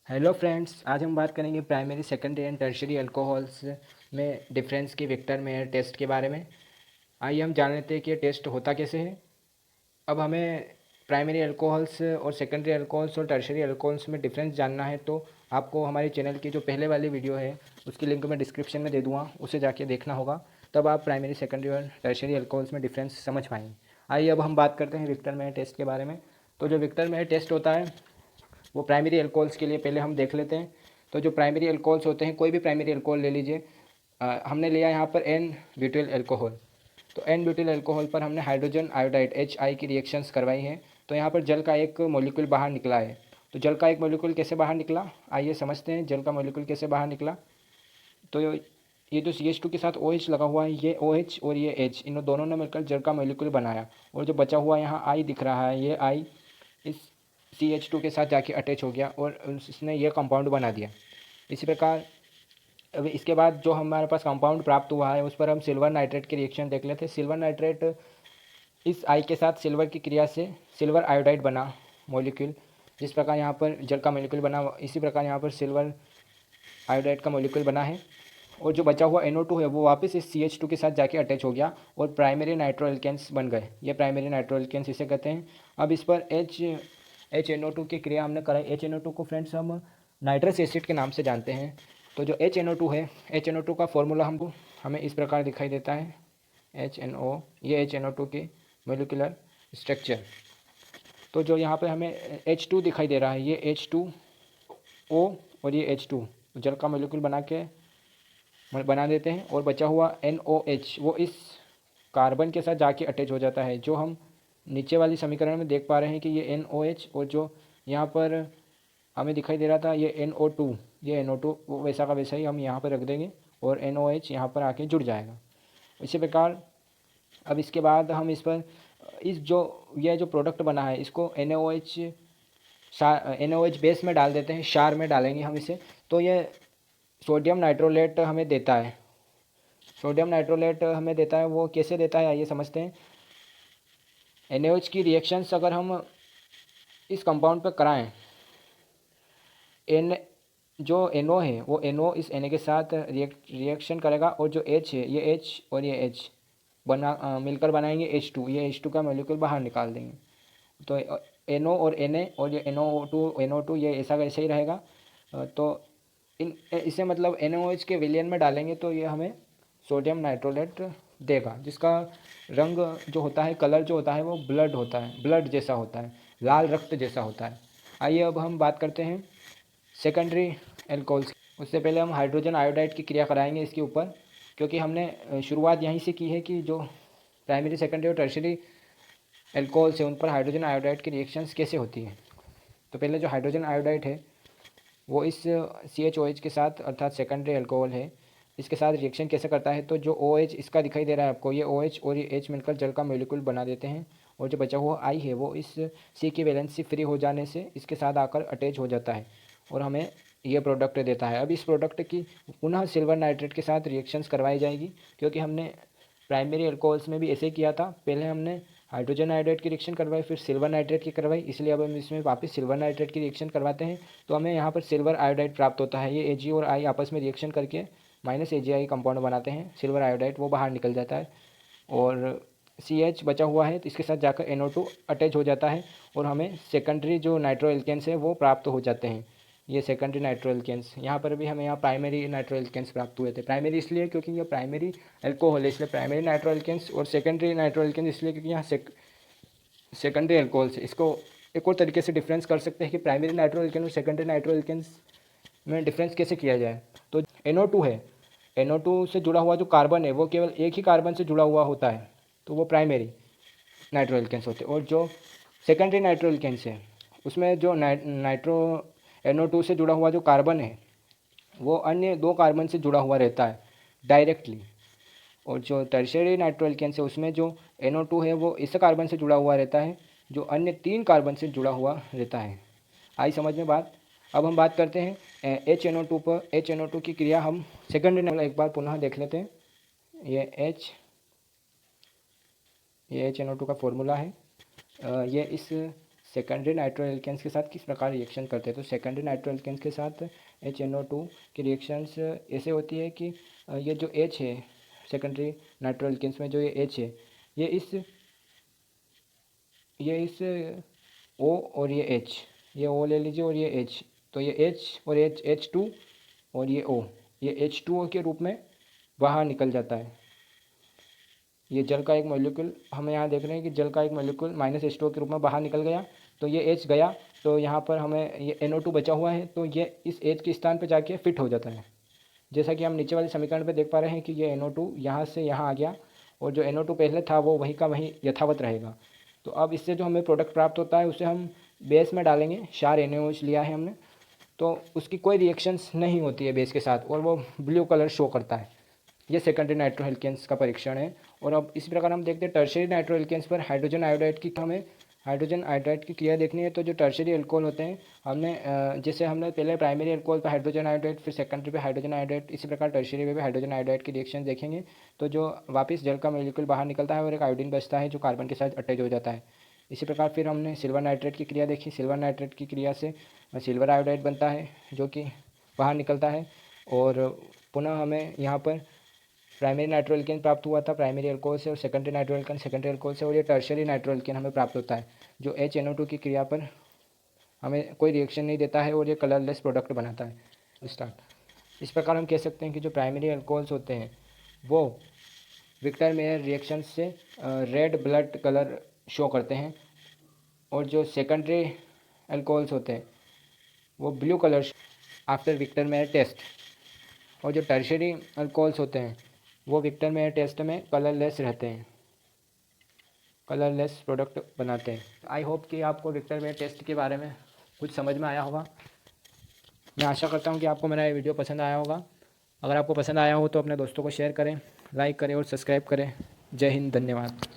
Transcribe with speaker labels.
Speaker 1: Hello friends, आज हम बात करेंगे primary secondary and tertiary alcohols में डिफरेंस की विक्टर मेयर टेस्ट के बारे में। आइए हम जान लेते हैं कि ये टेस्ट होता कैसे है। अब हमें प्राइमरी अल्कोहल्स और सेकेंडरी अल्कोहल्स और टर्शियरी अल्कोहल्स में डिफरेंस जानना है, तो आपको हमारे चैनल की जो पहले वाली वीडियो है उसकी लिंक मैं डिस्क्रिप्शन में दे दूँगा, उसे जाके देखना होगा। तब आप प्राइमरी सेकेंडरी और टर्शियरी अल्कोहल्स में डिफरेंस समझ पाएंगे। आइए अब हम बात करते हैं विक्टर मेयर टेस्ट के बारे में। तो जो विक्टर मेयर टेस्ट होता है वो प्राइमरी अल्कोहल्स के लिए पहले हम देख लेते हैं। तो जो प्राइमरी अल्कोहल्स होते हैं, कोई भी प्राइमरी अल्कोहल ले लीजिए। हमने लिया यहाँ पर एन ब्यूटिल अल्कोहल। तो एन ब्यूटिल अल्कोहल पर हमने हाइड्रोजन आयोडाइड HI की रिएक्शंस करवाई हैं। तो यहाँ पर जल का एक मॉलिक्यूल बाहर निकला है। तो जल का एक मॉलिक्यूल कैसे बाहर निकला, आइए समझते हैं जल का मॉलिक्यूल कैसे बाहर निकला। तो ये जो CH2 के साथ OH लगा हुआ है, ये OH और ये H, इन दोनों ने मिलकर जल का मॉलिक्यूल बनाया। और जो बचा हुआ यहाँ I दिख रहा है, ये I इस CH2 के साथ जाके अटैच हो गया और इसने ये कंपाउंड बना दिया। इसी प्रकार अब इसके बाद जो हमारे पास कंपाउंड प्राप्त हुआ है उस पर हम सिल्वर नाइट्रेट की रिएक्शन देख लेते हैं। सिल्वर नाइट्रेट इस आई के साथ सिल्वर की क्रिया से सिल्वर आयोडाइड बना मॉलिक्यूल। जिस प्रकार यहाँ पर जल का मॉलिक्यूल बना, इसी प्रकार यहाँ पर सिल्वर आयोडाइड का मॉलिक्यूल बना है। और जो बचा हुआ NO2 है वो वापस इस CH2 के साथ जाके अटैच हो गया और प्राइमरी नाइट्रो एल्केन्स बन गए। ये प्राइमरी नाइट्रो एल्केन्स इसे कहते हैं। अब इस पर HNO2 की क्रिया हमने कराई। HNO2 को फ्रेंड्स हम नाइट्रस एसिड के नाम से जानते हैं। तो जो HNO2 है, HNO2 का फॉर्मूला हमको हमें इस प्रकार दिखाई देता है। HNO, ये HNO2 की मोलिकुलर स्ट्रक्चर। तो जो यहाँ पे हमें H2 दिखाई दे रहा है, ये H2O और ये H2 जल का मोलिक्यूल बना देते हैं। और बचा हुआ NOH वो इस कार्बन के साथ जाके अटैच हो जाता है, जो हम नीचे वाली समीकरण में देख पा रहे हैं कि ये NOH और जो यहाँ पर हमें दिखाई दे रहा था ये NO2, ये NO2 वो वैसा का वैसा ही हम यहाँ पर रख देंगे और NOH यहाँ पर आके जुड़ जाएगा। इसी प्रकार अब इसके बाद हम इस पर यह जो प्रोडक्ट बना है इसको NOH बेस में डाल देते हैं, क्षार में डालेंगे हम इसे। तो ये सोडियम नाइट्रोलेट हमें देता है। सोडियम नाइट्रोलेट हमें देता है, वो कैसे देता है आइए समझते हैं। NaOH की रिएक्शंस अगर हम इस कंपाउंड पर कराएं, एन जो NO है वो NO इस Na के साथ रिएक्शन करेगा और जो H है ये H और ये H मिलकर बनाएंगे H2। ये H2 का मॉलिक्यूल बाहर निकाल देंगे। तो NO और Na और ये NO2 ये ऐसा वैसा ही रहेगा। तो इसे मतलब NaOH के विलयन में डालेंगे तो ये हमें सोडियम नाइट्रोलेट देगा, जिसका रंग जो होता है, कलर जो होता है वो ब्लड होता है, ब्लड जैसा होता है, लाल रक्त जैसा होता है। आइए अब हम बात करते हैं सेकेंडरी एल्कोहल्स। उससे पहले हम हाइड्रोजन आयोडाइड की क्रिया कराएंगे इसके ऊपर, क्योंकि हमने शुरुआत यहीं से की है कि जो प्राइमरी सेकेंडरी और टर्शियरी एल्कोहल्स है उन पर हाइड्रोजन आयोडाइड की रिएक्शंस कैसे होती है। तो पहले जो हाइड्रोजन आयोडाइड है वो इस CHOH के साथ, अर्थात सेकेंडरी अल्कोहल है, इसके साथ रिएक्शन कैसे करता है। तो जो OH इसका दिखाई दे रहा है आपको, ये OH और ये H मिलकर जल का मॉलिक्यूल बना देते हैं। और जो बचा हुआ I है वो इस C की वैलेंसी फ्री हो जाने से इसके साथ आकर अटैच हो जाता है और हमें ये प्रोडक्ट देता है। अब इस प्रोडक्ट की पुनः सिल्वर नाइट्रेट के साथ रिएक्शंस करवाई जाएगी, क्योंकि हमने प्राइमरी अल्कोहल्स में भी ऐसे ही किया था। पहले हमने हाइड्रोजन आयोडाइड की रिएक्शन करवाई, फिर सिल्वर नाइट्रेट की करवाई, इसलिए अब हम इसमें वापस सिल्वर नाइट्रेट की रिएक्शन करवाते हैं। तो हमें यहाँ पर सिल्वर आयोडाइड प्राप्त होता है। ये Ag और I आपस में रिएक्शन करके -AgI कंपाउंड बनाते हैं। सिल्वर आयोडाइड वो बाहर निकल जाता है और CH बचा हुआ है, तो इसके साथ जाकर NO2 अटैच हो जाता है और हमें सेकेंडरी जो नाइट्रो एल्केन्स है वो प्राप्त हो जाते हैं। ये सेकेंडरी नाइट्रो एल्केन्स, यहाँ पर भी हमें यहाँ प्राइमरी नाइट्रो एल्केन्स प्राप्त हुए थे। प्राइमरी इसलिए क्योंकि ये प्राइमरी एल्कोहल है, इसलिए प्राइमरी नाइट्रो एल्केन्स, और सेकेंडरी नाइट्रो एल्केन्स इसलिए क्योंकि यहाँ सेकेंडरी एल्कोहल्स है। इसको एक और तरीके से डिफरेंस कर सकते हैं कि प्राइमरी नाइट्रो एल्केन और सेकेंडरी नाइट्रो एल्केन्स में डिफरेंस कैसे किया जाए। तो NO2 है, NO2 से जुड़ा हुआ जो कार्बन है वो केवल एक ही कार्बन से जुड़ा हुआ होता है, तो वो प्राइमरी नाइट्रो एल्केन्स होते हैं। और जो सेकेंडरी नाइट्रो एल्केन्स है उसमें जो नाइट्रो NO2 से जुड़ा हुआ जो कार्बन है वो अन्य दो कार्बन से जुड़ा हुआ रहता है डायरेक्टली। और जो टर्शियरी नाइट्रो एल्केन्स है उसमें जो NO2 है वो इस कार्बन से जुड़ा हुआ रहता है, जो अन्य 3 कार्बन से जुड़ा हुआ रहता है। आई समझ में बात। अब हम बात करते हैं HNO2 पर। HNO2 की क्रिया हम सेकेंडरी एक बार पुनः देख लेते हैं। ये HNO2 का फॉर्मूला है। ये इस सेकेंडरी नाइट्रो एल्केन्स के साथ किस प्रकार रिएक्शन करते हैं। तो सेकेंडरी नाइट्रो एल्केन्स के साथ HNO2 की रिएक्शंस ऐसे होती है कि ये जो H है सेकेंडरी नाइट्रो एल्केन्स में, जो ये H है ये इस O और ये H, ये O ले लीजिए और ये H, तो ये H और H2 और ये O, ये H2O के रूप में बाहर निकल जाता है। ये जल का एक मॉलिक्यूल हम यहाँ देख रहे हैं कि जल का एक मॉलिक्यूल -H2O के रूप में बाहर निकल गया, तो ये H गया, तो यहाँ पर हमें ये NO2 बचा हुआ है, तो ये इस H के स्थान पर जाके फिट हो जाता है। जैसा कि हम नीचे वाले समीकरण पे देख पा रहे हैं कि ये NO2 यहाँ से यहाँ आ गया और जो NO2 पहले था वो वहीं का वहीं यथावत रहेगा। तो अब इससे जो हमें प्रोडक्ट प्राप्त होता है उसे हम बेस में डालेंगे। 4 NaOH लिया है हमने, तो उसकी कोई रिएक्शंस नहीं होती है बेस के साथ और वो ब्लू कलर शो करता है। ये सेकेंडरी नाइट्रो एल्केन्स का परीक्षण है। और अब इसी प्रकार हम देखते हैं टर्शियरी नाइट्रो एल्केन्स पर हाइड्रोजन आयोडाइड की हमें हाइड्रोजन आयोडाइड की क्रिया देखनी है। तो जो टर्शियरी एल्कोहल होते हैं हमने जैसे हमने पहले प्राइमरी एल्कोहल पर हाइड्रोजन आयोडाइड, फिर सेकेंडरी पे हाइड्रोजन आयोडाइड, इसी प्रकार टर्शियरी में भी हाइड्रोजन आयोडाइड की रिएक्शन देखेंगे। तो जो वापस जल का मॉलिक्यूल बाहर निकलता है और एक आयोडीन बचता है जो कार्बन के साथ अटैच हो जाता है। इसी प्रकार फिर हमने सिल्वर नाइट्रेट की क्रिया देखी। सिल्वर नाइट्रेट की क्रिया से सिल्वर आयोडाइड बनता है जो कि बाहर निकलता है। और पुनः हमें यहाँ पर प्राइमरी नाइट्रो एल्केन प्राप्त हुआ था प्राइमरी एल्कोहल से, और secondary nitro alkene secondary alcohol से, और ये टर्शियरी नाइट्रो एल्केन हमें प्राप्त होता है जो HNO2 की क्रिया पर हमें कोई रिएक्शन नहीं देता है और ये कलरलेस प्रोडक्ट बनाता है। स्टार्ट। इस प्रकार हम कह सकते हैं कि जो प्राइमरी एल्कोहल्स होते हैं वो विक्टर मेयर रिएक्शन से रेड ब्लड कलर शो करते हैं, और जो सेकेंडरी एल्कोहल्स होते हैं वो blue colour after Victor Meyer test, और जो टर्शियरी अल्कोहल्स होते हैं वो विक्टर मेयर टेस्ट में कलरलेस रहते हैं, कलरलेस प्रोडक्ट बनाते हैं। आई होप कि आपको विक्टर मेयर टेस्ट के बारे में कुछ समझ में आया होगा। मैं आशा करता हूँ कि आपको मेरा ये वीडियो पसंद आया होगा। अगर आपको पसंद आया हो तो अपने दोस्तों को शेयर करें, लाइक करें और सब्सक्राइब करें। जय हिंद, धन्यवाद।